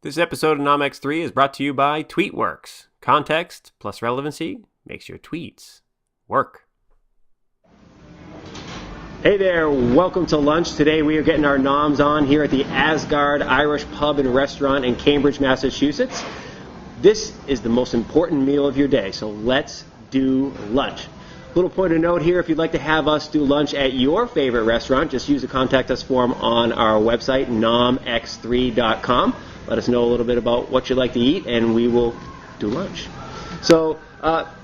This episode of NomX3 is brought to you by TweetWorks. Context plus relevancy makes your tweets work. Hey there, welcome to lunch. Today we are getting our noms on here at the Asgard Irish Pub and Restaurant in Cambridge, Massachusetts. This is the most important meal of your day, so let's do lunch. Little point of note here, if you'd like to have us do lunch at your favorite restaurant, just use the contact us form on our website, NomX3.com. Let us know a little bit about what you'd like to eat, and we will do lunch. So,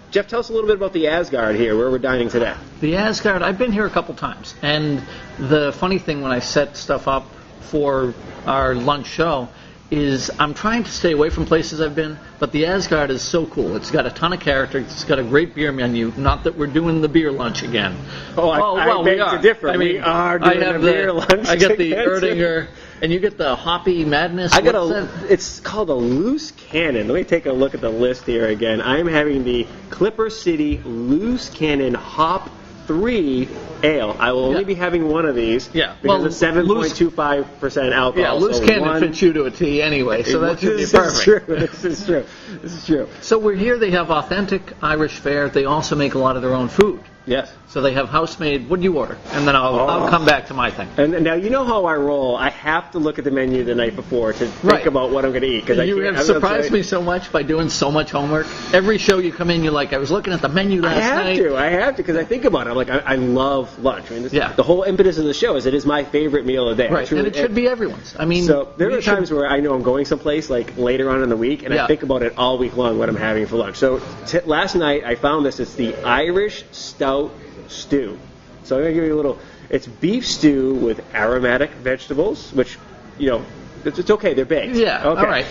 Jeff, tell us a little bit about the Asgard here, where we're dining today. The Asgard, I've been here a couple times, and the funny thing when I set stuff up for our lunch show is I'm trying to stay away from places I've been, but the Asgard is so cool. It's got a ton of character. It's got a great beer menu. Not that we're doing the beer lunch again. I beg to differ. We are doing the beer lunch. I get the Erdinger, and you get the Hoppy Madness. It's called a Loose Cannon. Let me take a look at the list here again. I'm having the Clipper City Loose Cannon Hop 3 ale. I will only be having one of these because it's 7.25% alcohol. Yeah, Loose Cannon fits you to a T anyway, so that should be perfect. This is true. So we're here. They have authentic Irish fare. They also make a lot of their own food. Yes. So they have house-made. What do you order? And then I'll come back to my thing. And now you know how I roll. I have to look at the menu the night before to think about what I'm going to eat. You have surprised me so much by doing so much homework. Every show you come in, you're like, I was looking at the menu last night. I have to, because I think about it. I'm like, I love lunch. I mean, the whole impetus of the show is it is my favorite meal of the day. Right, and it should be everyone's. I mean, so there are times where I know I'm going someplace like later on in the week, and I think about it all week long what I'm having for lunch. So last night I found this. It's the Irish Stout Stew. So I'm going to give you a little, it's beef stew with aromatic vegetables, which, it's okay, they're baked. Yeah, okay. All right.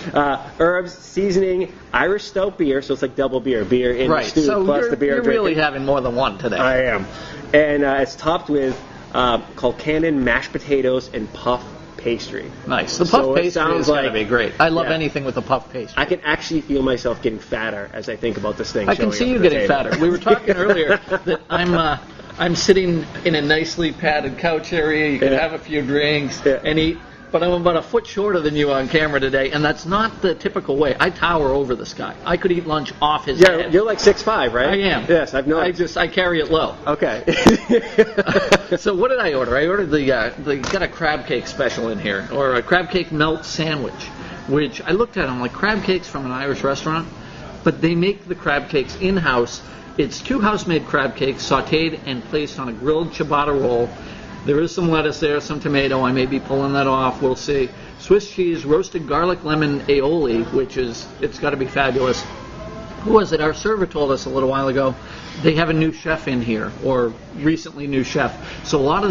Herbs, seasoning, Irish stout beer, so it's like double beer in the stew plus the beer you're really having more than one today. I am. And it's topped with Colcannon mashed potatoes and puff pastry. Nice. The puff pastry is going to be great. I love anything with a puff pastry. I can actually feel myself getting fatter as I think about this thing. I can see you getting fatter. We were talking earlier that I'm sitting in a nicely padded couch area. You can have a few drinks and eat. But I'm about a foot shorter than you on camera today, and that's not the typical way. I tower over this guy. I could eat lunch off his head. Yeah, you're like 6'5", right? I am. Yes, I've noticed. I carry it low. Okay. So what did I order? I ordered they got a crab cake special in here, or a crab cake melt sandwich, which I looked at. I'm like, crab cakes from an Irish restaurant? But they make the crab cakes in-house. It's 2 house-made crab cakes sautéed and placed on a grilled ciabatta roll. There is some lettuce there, some tomato. I may be pulling that off. We'll see. Swiss cheese, roasted garlic lemon aioli, it's got to be fabulous. Who was it? Our server told us a little while ago they have a new chef in here, or recently new chef. So a lot of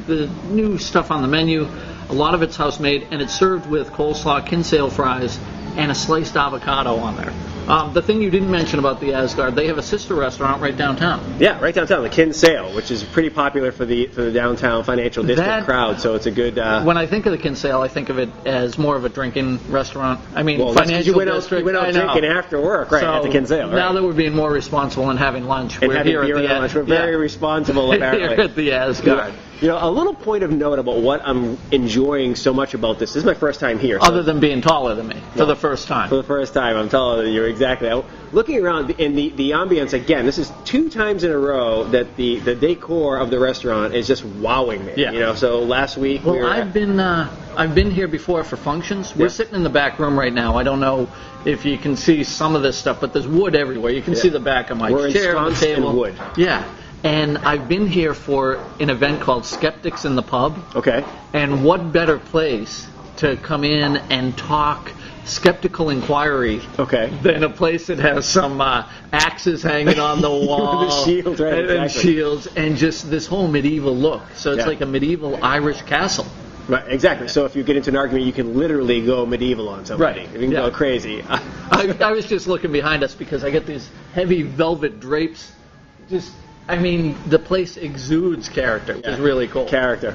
the new stuff on the menu, a lot of it's house-made, and it's served with coleslaw, Kinsale fries, and a sliced avocado on there. The thing you didn't mention about the Asgard, they have a sister restaurant right downtown. Yeah, right downtown, the Kinsale, which is pretty popular for the downtown financial district crowd. So it's a good. When I think of the Kinsale, I think of it as more of a drinking restaurant. I mean, financial district. You went out drinking after work, right? At the Kinsale. Right? Now that we're being more responsible and having lunch, we're here at the lunch. We're very responsible, apparently. Here at the Asgard. A little point of note about what I'm enjoying so much about this. This is my first time here. Other than being taller than me, for the first time. For the first time, I'm taller than you. Exactly. Looking around in the ambience, again, this is 2 times in a row that the decor of the restaurant is just wowing me. Yeah. So last week I've been here before for functions. We're sitting in the back room right now. I don't know if you can see some of this stuff, but there's wood everywhere. You can see the back of my chair, the table. In wood. Yeah. And I've been here for an event called Skeptics in the Pub. Okay. And what better place to come in and talk skeptical inquiry than a place that has some axes hanging on the wall. The shields, right? And shields, and just this whole medieval look. So it's like a medieval Irish castle. Right, exactly. So if you get into an argument, you can literally go medieval on somebody. Right. You can go crazy. I was just looking behind us because I get these heavy velvet drapes. The place exudes character, which is really cool. Character.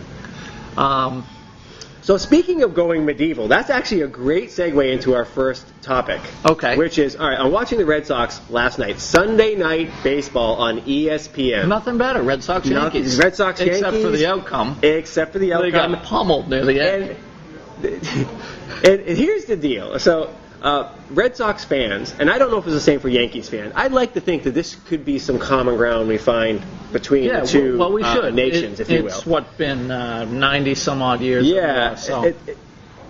So speaking of going medieval, that's actually a great segue into our first topic. Okay. Which is, all right, I'm watching the Red Sox last night, Sunday Night Baseball on ESPN. Nothing better, Red Sox Yankees. Red Sox Yankees. Except for the outcome. Except for the outcome. They got pummeled near the end. And here's the deal. So Red Sox fans, and I don't know if it's the same for Yankees fans, I'd like to think that this could be some common ground we find between the two we should. nations, if you will. It's been 90-some-odd years. Yeah. So.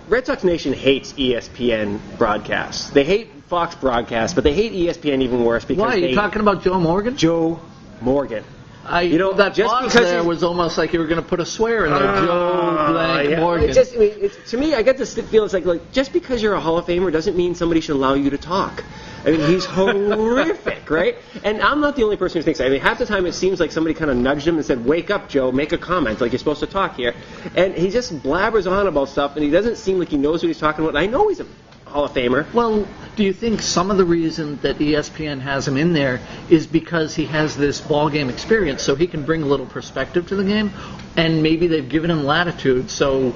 Red Sox Nation hates ESPN broadcasts. They hate Fox broadcasts, but they hate ESPN even worse because Why? Are you talking about Joe Morgan? Joe Morgan. That just pause there was almost like you were going to put a swear in there. Joe blank Morgan. To me, I get this feel it's like just because you're a Hall of Famer doesn't mean somebody should allow you to talk. I mean, he's horrific, right? And I'm not the only person who thinks that. I mean, half the time it seems like somebody kind of nudged him and said, "Wake up, Joe, make a comment, like you're supposed to talk here." And he just blabbers on about stuff, and he doesn't seem like he knows what he's talking about. And I know he's a Hall of Famer. Well, do you think some of the reason that ESPN has him in there is because he has this ball game experience, so he can bring a little perspective to the game, and maybe they've given him latitude, so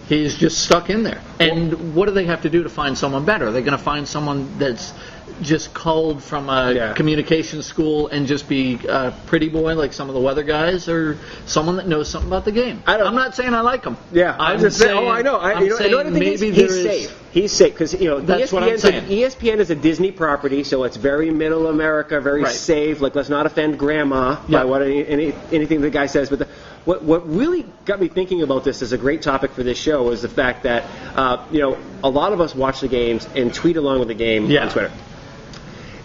he's just stuck in there? And what do they have to do to find someone better? Are they going to find someone that's just culled from a communication school and just be a pretty boy like some of the weather guys, or someone that knows something about the game? I'm not saying I like him. Yeah, I'm just saying. Oh, I know. He's safe. He's safe because that's what I'm saying. ESPN is a Disney property, so it's very middle America, very safe. Like, let's not offend Grandma by anything the guy says. But what really got me thinking about this as a great topic for this show is the fact that a lot of us watch the games and tweet along with the game on Twitter.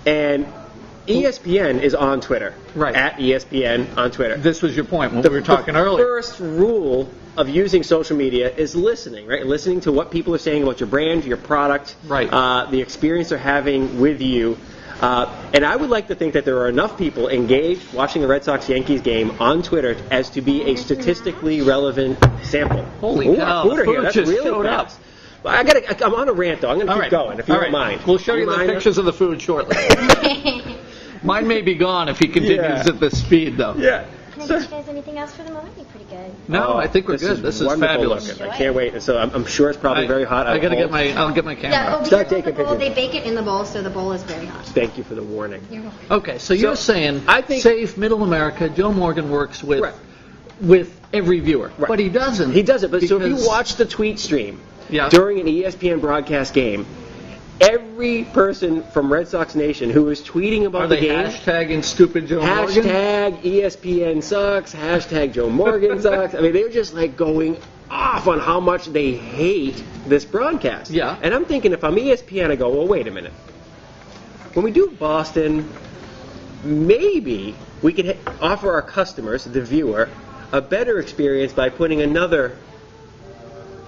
And ESPN is on Twitter. Right. At ESPN on Twitter. This was your point when we were talking earlier. The first rule of using social media is listening, right? Listening to what people are saying about your brand, your product, the experience they're having with you. And I would like to think that there are enough people engaged watching a Red Sox-Yankees game on Twitter as to be a statistically relevant sample. Holy cow, the food that's just really showed up. fast. I'm on a rant, though. I'm going to keep going, if you don't mind. We'll show you the pictures of the food shortly. Mine may be gone if he continues at this speed, though. Yeah. Can I get you guys anything else for the moment? You're pretty good. No, I think we're good. This is fabulous. Looking. I can't wait. So I'm sure it's probably very hot. I'll get my camera. Yeah, Start taking pictures. They bake it in the bowl, so the bowl is very hot. Thank you for the warning. You're welcome. Okay, so you're saying safe, middle America, Joe Morgan works with every viewer. Right. But he doesn't. He doesn't. But so if you watch the tweet stream during an ESPN broadcast game, every person from Red Sox Nation who is tweeting about the game, hashtagging stupid Joe Morgan? Hashtag ESPN sucks, hashtag Joe Morgan sucks. I mean, they're just like going off on how much they hate this broadcast. Yeah. And I'm thinking, if I'm ESPN, I go, well, wait a minute. When we do Boston, maybe we could offer our customers, the viewer, a better experience by putting another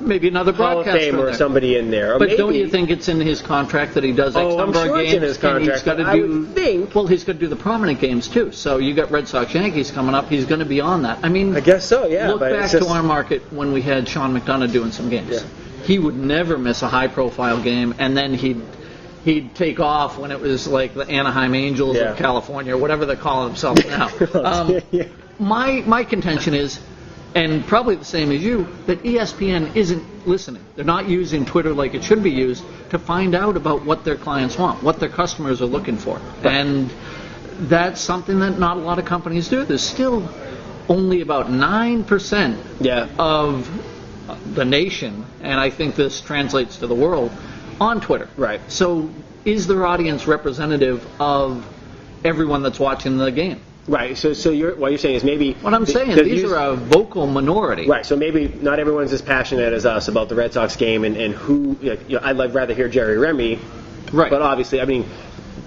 Hall of Fame or somebody in there. Or but don't you think it's in his contract that he does X number of games? It's in his contract. Well, he's got to do the prominent games too. So you got Red Sox Yankees coming up. He's going to be on that. I mean, I guess so. Yeah. Look back to our market when we had Sean McDonough doing some games. Yeah. He would never miss a high-profile game, and then he'd take off when it was like the Anaheim Angels of California, or whatever they're calling themselves now. My contention is, and probably the same as you, that ESPN isn't listening. They're not using Twitter like it should be used to find out about what their clients want, what their customers are looking for. Right. And that's something that not a lot of companies do. There's still only about 9% of the nation, and I think this translates to the world, on Twitter. Right. So is their audience representative of everyone that's watching the game? Right. So what you're saying is maybe what I'm saying. These are a vocal minority. Right. So maybe not everyone's as passionate as us about the Red Sox game, and who I'd rather hear Jerry Remy. Right. But obviously, I mean,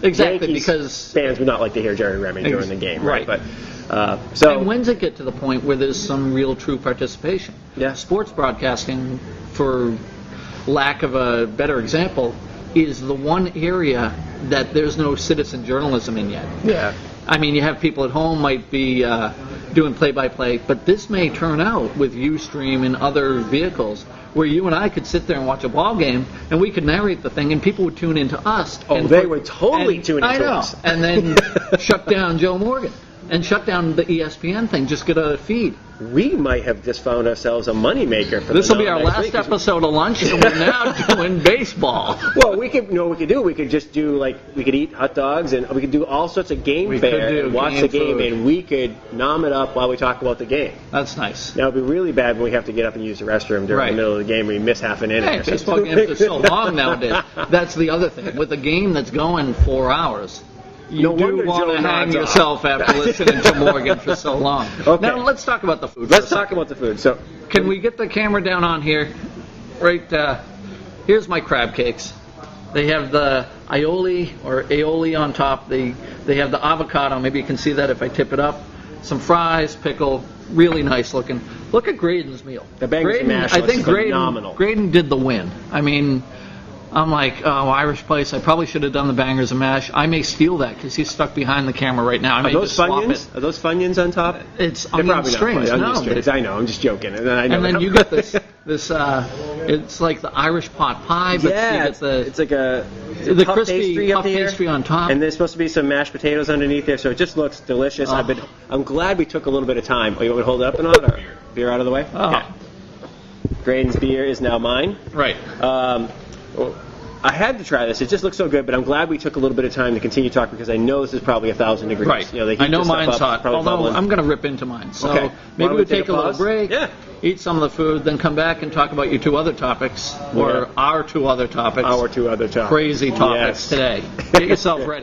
exactly Yankees because fans would not like to hear Jerry Remy during the game. Right. But and when's it get to the point where there's some real true participation? Yeah. Sports broadcasting, for lack of a better example, is the one area that there's no citizen journalism in yet. Yeah. I mean, you have people at home might be doing play-by-play, but this may turn out with Ustream and other vehicles where you and I could sit there and watch a ball game, and we could narrate the thing, and people would tune into us. Oh, they would totally tune into us. And then shut down Joe Morgan and shut down the ESPN thing. Just get a feed. we might have just found ourselves a moneymaker for This the will be our next last week. episode of lunch, and we're now doing baseball. Well, we could, what we could do, we could just do, like, we could eat hot dogs, and we could do all sorts of game We could fare, do and watch game the game, food. and we could nom it up while we talk about the game. That's nice. Now, it'd be really bad when we have to get up and use the restroom during Right. the middle of the game and we miss half an inning. Hey, or baseball something. games are so long nowadays. That's the other thing. With a game that's going 4 hours, you No do wonder want Joe to hang nods off. yourself after listening to Morgan for so long. Okay. Now, let's talk about the food. Let's for a talk about the food. So, second. Can we get the camera down on here? Right, here's my crab cakes. They have the aioli on top. They have the avocado. Maybe you can see that if I tip it up. Some fries, pickle, really nice looking. Look at Graydon's meal. The bangers and mash I looks think phenomenal. Graydon did the win. I mean, I'm like, oh, Irish place. I probably should have done the bangers and mash. I may steal that because he's stuck behind the camera right now. I are may those just swap Funyuns? it. Are those Funyuns on top? It's They're onion probably strings. not No, strings. I know. I'm just joking. And then I know. and then you get this. It's like the Irish pot pie, but Yeah, you get the it's like a the puff crispy pastry up puff here. pastry on top. And there's supposed to be some mashed potatoes underneath there, so it just looks delicious. Oh. I'm glad we took a little bit of time. Oh, you want me to hold it up and on, or beer out of the way? Oh. Okay. Graydon's beer is now mine. Right. Well, I had to try this. It just looks so good, but I'm glad we took a little bit of time to continue talking because I know this is probably 1,000 degrees. Right. You know, they heat I know this stuff mine's up, hot. probably Although bubbling. I'm going to rip into mine. So Okay. Why maybe don't we we take take a a little pause? break, Yeah. eat some of the food, then come back and talk about your two other topics, or Yeah. our two other topics. Our two other topics. Crazy topics Yes. today. Get yourself ready.